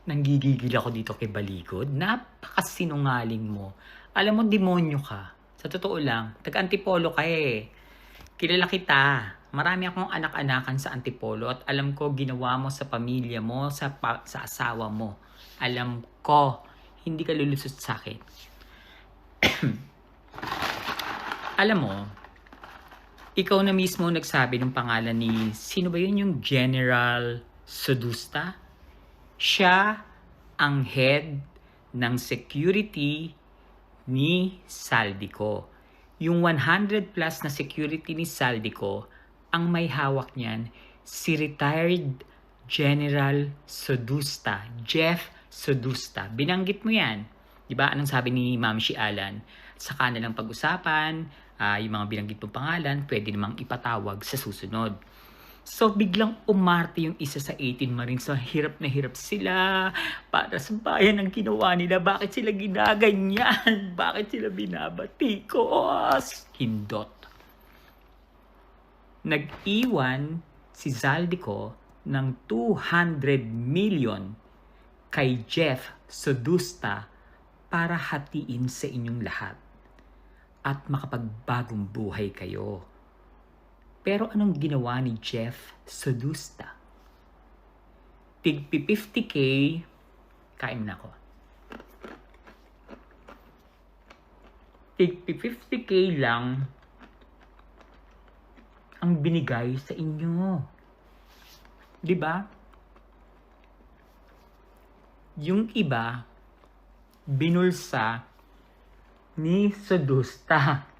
Nanggigigil ako dito kay Balikod. Napakasinungaling mo. Alam mo, demonyo ka. Sa totoo lang, taga-Antipolo ka eh. Kilala kita. Marami akong anak-anakan sa Antipolo at alam ko ginawa mo sa pamilya mo, sa asawa mo. Alam ko, hindi ka lulusot sa akin. Alam mo, ikaw na mismo nagsabi ng pangalan ni, sino ba yun, yung General Sodusta? Siya ang head ng security ni Saldico. Yung 100 plus na security ni Saldico, ang may hawak niyan, si retired General Sodusta, Jeff Sodusta. Binanggit mo yan. Diba? Anong sabi ni Ma'am si Alan? Sa kanilang pag-usapan, yung mga binanggit mong pangalan, pwede namang ipatawag sa susunod. So, biglang umarte yung isa sa 18 Marines. So, hirap na hirap sila para sa bayan ang ginawa nila. Bakit sila ginaganyan? Bakit sila binabatikos? Hindot. Nag-iwan si Zaldico ng 200 million kay Jeff Sodusta para hatiin sa inyong lahat at makapagbagong buhay kayo. Pero anong ginawa ni Jeff Sodusta? Tig 50K, kain na ako. Tig 50K lang ang binigay sa inyo. 'Di ba? Yung iba, binulsa ni Sodusta.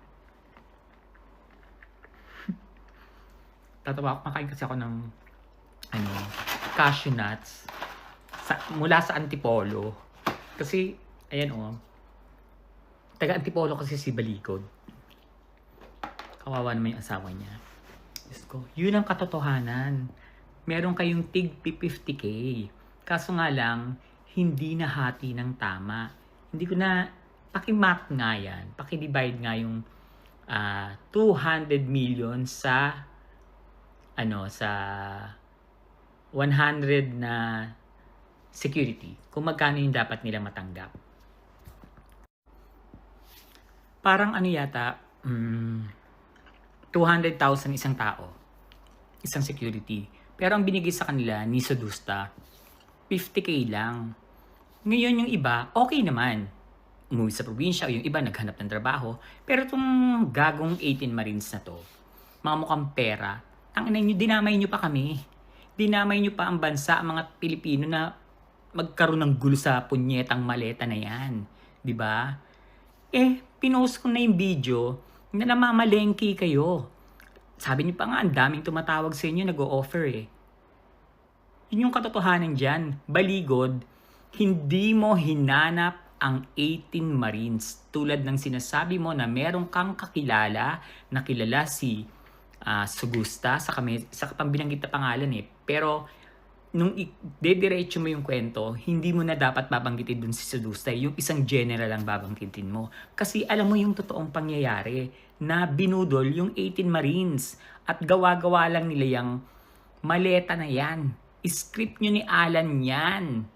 Tatawa ako, makain kasi ako ng cashew nuts mula sa Antipolo. Kasi, ayan taga Antipolo kasi si Balikod. Kawawa naman yung asawa niya. Diyos ko, yun ang katotohanan. Meron kayong tig 50K. Kaso nga lang, hindi nahati ng tama. Hindi ko na, pakimath nga yan. Pakidivide nga yung 200 million sa 100 na security, kung magkano yung dapat nilang matanggap. Parang yata, 200,000 isang tao, isang security. Pero ang binigay sa kanila ni Sodusta, 50K lang. Ngayon yung iba, okay naman. Umuwi sa probinsya, yung iba naghanap ng trabaho. Pero itong gagong 18 Marines na to, mga mukhang pera, ang ina nyo, dinamay nyo pa kami. Dinamay nyo pa ang bansa, ang mga Pilipino na magkaroon ng gulo sa punyetang maleta na yan. 'Di ba? Pinost ko na yung video na namamalengke kayo. Sabi nyo pa nga, ang daming tumatawag sa inyo, nag-o-offer Yun yung katotohanan dyan. Baligod, hindi mo hinanap ang 18 Marines. Tulad ng sinasabi mo na meron kang kakilala na kilala si Sodusta sa pambinanggit na pangalan Pero nung dediretso mo yung kwento, hindi mo na dapat babanggitin dun si Sodusta. Yung isang general lang babanggitin mo. Kasi alam mo yung totoong pangyayari na binudol yung 18 Marines at gawa-gawa lang nila yung maleta na yan. Script nyo ni Alan yan.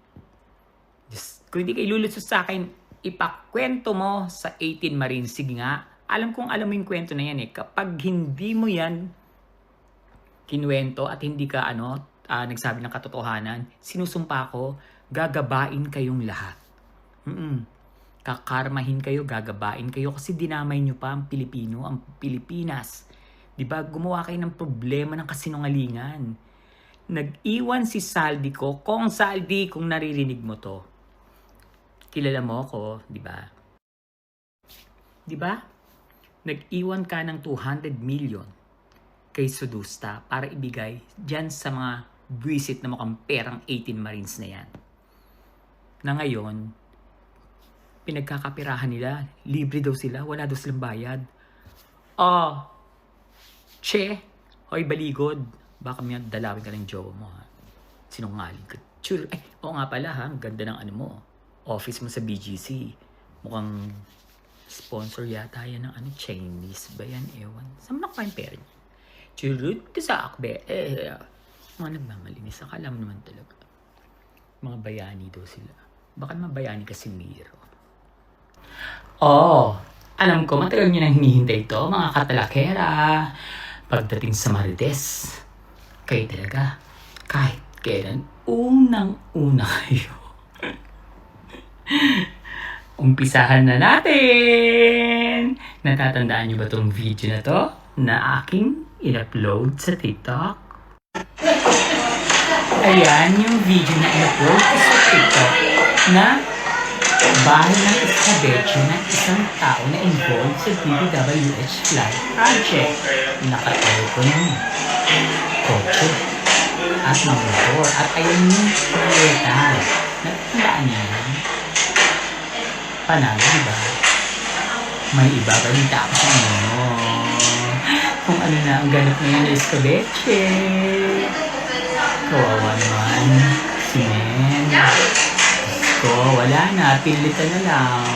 Just, kung hindi kayo lulusos sa akin, ipakwento mo sa 18 Marines. Sige nga. Alam kong alam mo yung kwento na yan Kapag hindi mo yan kinwento at hindi ka nagsabi ng katotohanan, sinusumpa ko, gagabain kayong lahat. Kakarmahin kayo, gagabain kayo kasi dinamay nyo pa ang Pilipino, ang Pilipinas. Diba? Gumawa kayo ng problema ng kasinungalingan. Nag-iwan si Saldico, kung naririnig mo to. Kilala mo ako, diba? Diba? Nag-iwan ka ng 200 million kay Sodusta para ibigay dyan sa mga buwisit na mukhang perang 18 Marines na yan. Na ngayon, pinagkakapirahan nila, libre daw sila, wala daw silang bayad. Hoy Baligod, baka may dalawin ka ng jowa mo Sinungaling ka. Oo nga pala ganda ng mo, office mo sa BGC. Mukhang sponsor yata yan ng Chinese ba yan? Ewan. Saan mo nakuha yung pera niya? Churut ka sa akbe. Mga nagmamalinis. Akala mo naman talaga. Mga bayani daw sila. Baka naman bayani kasi Miro. Oh, alam ko matagal nyo nang hinihintay ito, mga katalakera. Pagdating sa Marites, kayo talaga, kahit kailan, unang-una kayo. Umpisahan na natin! Natatandaan nyo ba tong video na to na aking in-upload sa TikTok? Ayan yung video na in-upload ko sa TikTok na bahay ng escabeche ng isang tao na involved sa DPWH Flight Project. Nakatayo ko ng kotse at ng motor at ayun yung maleta. Natandaan niyo yan? Panalo, diba? May iba, balita ako sa inyo. Kung ano na ang ganap ngayon na escabeche. Kawawa naman si Men. Ko, wala na. Pilitan na lang.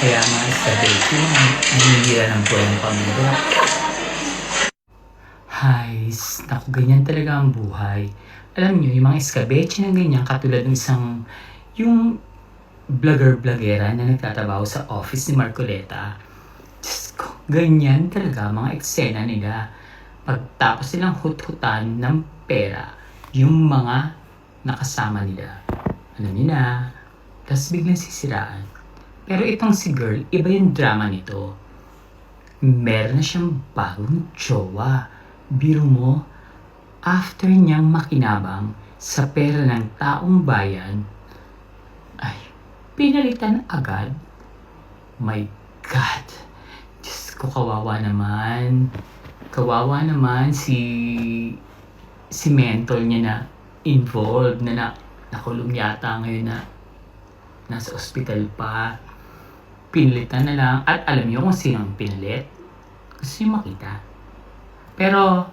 Kaya mga escabeche, nanihira ng buhay ng pamilya. Hays, naku, ganyan talaga ang buhay. Alam nyo, yung mga escabeche na ganyan, katulad ng isang, yung vlogger-vlogera na nagtatrabaho sa office ni Marcoleta. Diyos ko, ganyan talaga mga eksena nila. Pagtapos nilang hut-hutan ng pera, yung mga nakasama nila. Alam niyo na, tapos biglang sisiraan. Pero itong si girl, iba yung drama nito. Meron na siyang bagong jowa. Biro mo, after niyang makinabang sa pera ng taong bayan, ay, pinalitan agad. My God! Diyos ko, kawawa naman. Kawawa naman si mentor niya na involved, na nakulong yata ngayon na nasa ospital pa. Pinalitan na lang. At alam niyo kung sino ang pinalit? Gusto niyo makita. Pero,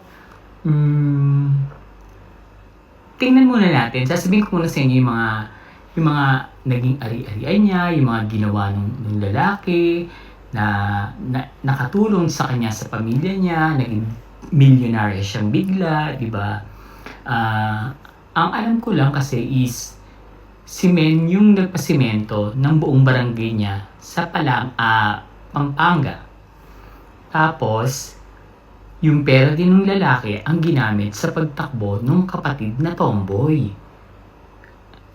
tingnan muna natin. Sasabihin ko muna sa inyo yung mga naging ari-arian niya, yung mga ginawa ng lalaki, na nakatulong sa kanya sa pamilya niya, naging milyonarya siyang bigla, di ba? Ang alam ko lang kasi is, si Men yung nagpasimento ng buong barangay niya sa Pampanga. Tapos, yung pera din ng lalaki ang ginamit sa pagtakbo ng kapatid na tomboy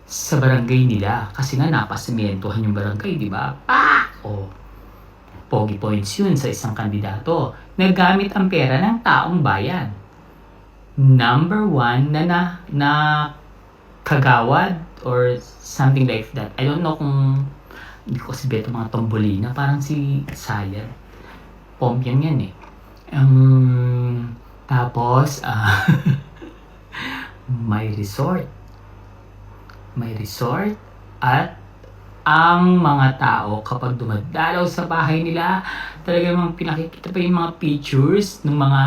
sa barangay nila. Kasi nga napasimentohan yung barangay, di ba? Pogi points yun sa isang kandidato. Nagamit ang pera ng taong bayan. Number 1 na kagawad or something like that. I don't know kung hindi ko kasi beto mga tombolina. Parang si Sayat. Pompiang yan eh. Tapos, may resort. May resort at ang mga tao kapag dumadalaw sa bahay nila, talagang pinakikita pa yung mga pictures ng mga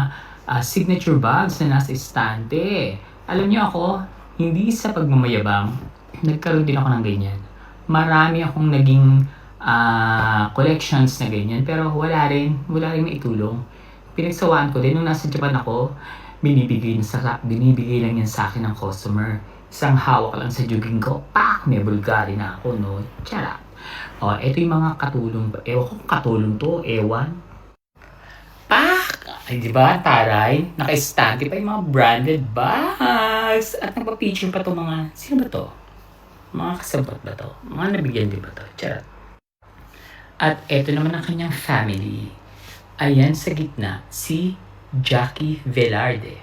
signature bags na nasa estante. Alam niyo ako, hindi sa pagmamayabang, nagkaroon din ako ng ganyan. Marami akong naging collections na ganyan, pero wala rin maitulong. Pinagsawaan ko din nung nasa Japan ako, binibigay lang yan sa akin ng customer. Isang hawak lang sa jogging ko, may Bulgari na ako, no? Charot. Ito yung mga katulong. Ewan ko kung katulong to, ewan. Ay, di ba, taray? Naka-estante pa yung mga branded bags. At nagpa-picture pa to mga, sino ba to? Mga kasabot ba to? Mga nabigyan din ba to? Charot. At eto naman ang kanyang family. Ayan sa gitna, si Jackie Velarde.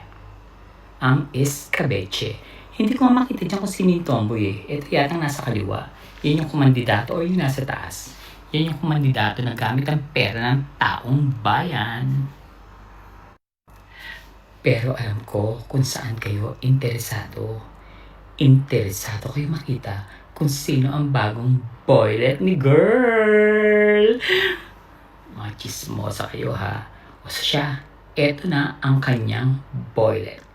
Ang escabeche. Hindi ko makita dyan kung sino yung tomboy eh. Ito yata nasa kaliwa. Yan yung kumandidato o yung nasa taas. Yan yung kumandidato na gamit ang pera ng taong bayan. Pero alam ko kung saan kayo interesado. Interesado kayo makita kung sino ang bagong boylet ni girl. Mga chismosa kayo ha. O siya, eto na ang kanyang boylet.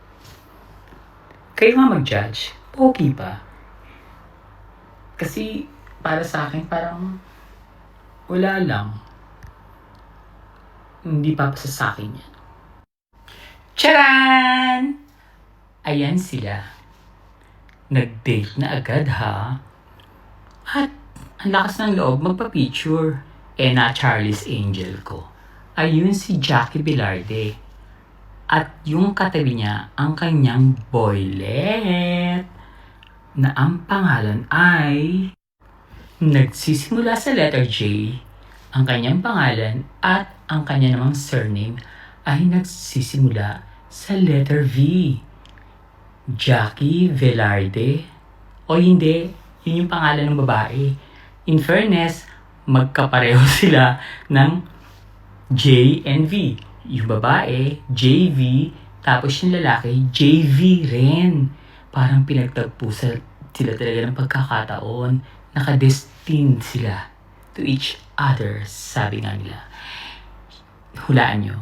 Kayo nga mag-judge, pogi pa. Kasi para sa akin parang wala lang. Hindi pa sa akin yan. Charan! Ayan sila. Nag-date na agad ha. At ang lakas ng loob magpa-picture. Na Charlie's Angel ko. Ayun si Jackie Velarde. At yung katabi niya ang kanyang boylet na ang pangalan ay nagsisimula sa letter J. Ang kanyang pangalan at ang kanya namang surname ay nagsisimula sa letter V. Jackie Velarde. O hindi, yun yung pangalan ng babae. In fairness, magkapareho sila ng J and V. Yung babae, JV, tapos yung lalaki, JV rin. Parang pinagtagpo sila talaga ng pagkakataon. Nakadestined sila to each other, sabi nga nila. Hulaan nyo,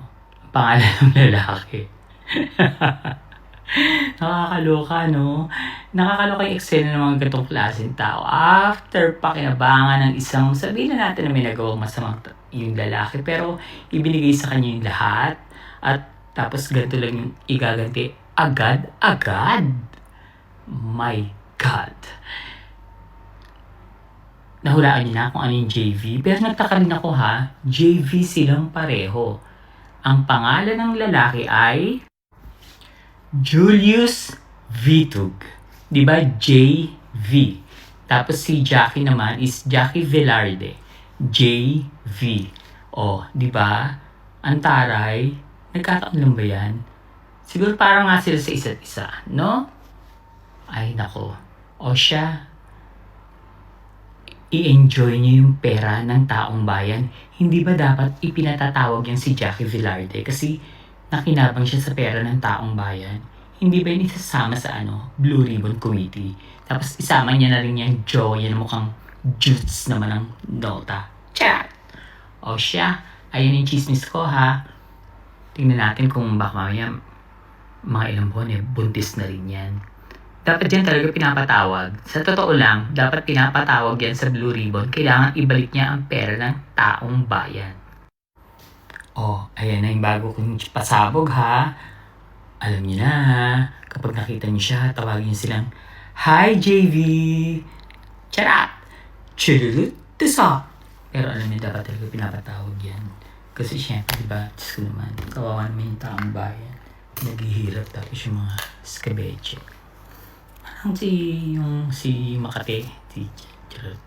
pangalan ng lalaki. Nakakaloka, no? Nakakaloka yung eksena ng mga ganitong klaseng tao. After pakinabangan ng isang, sabihin na natin na may nagawang masamang yung lalaki, pero ibinigay sa kanya yung lahat, at tapos ganito lang yung igaganti. Agad-agad. My God. Nahulaan niyo na kung ano yung JV, pero nagtaka rin ako ha, JV silang pareho. Ang pangalan ng lalaki ay Julius Vitug. Diba? JV. Tapos si Jackie naman is Jackie Velarde. JV. O, diba? Ang taray. Nagkataon lang ba yan? Siguro parang nga sila sa isa't isa, no? Ay, nako. O siya, i-enjoy niyo yung pera ng taong bayan. Hindi ba dapat ipinatatawag yan si Jackie Velarde? Kasi nakinabang siya sa pera ng taong bayan. Hindi ba yun isasama sa Blue Ribbon Committee? Tapos isama niya na rin yung joya na mukhang juice naman ng nota. Chat! O siya, ayan yung chismis ko ha. Tingnan natin kung baka mamaya mga ilang buwan buntis na rin yan. Dapat yan talaga pinapatawag. Sa totoo lang, dapat pinapatawag yan sa Blue Ribbon. Kailangan ibalik niya ang pera ng taong bayan. Oh, ayan na yung bago kong pasabog ha. Alam niyo na ha, kapag nakita niyo siya, tawagin niyo silang, Hi JV! Charot! Chururut! Tusa! Pero alam niyo, dapat talaga pinapatawag yan. Kasi syempre, diba, Diyos ko naman, kawawa naman yung taong bayan. Naghihirap tapos yung mga skabeche. Parang si Makate, si Charot.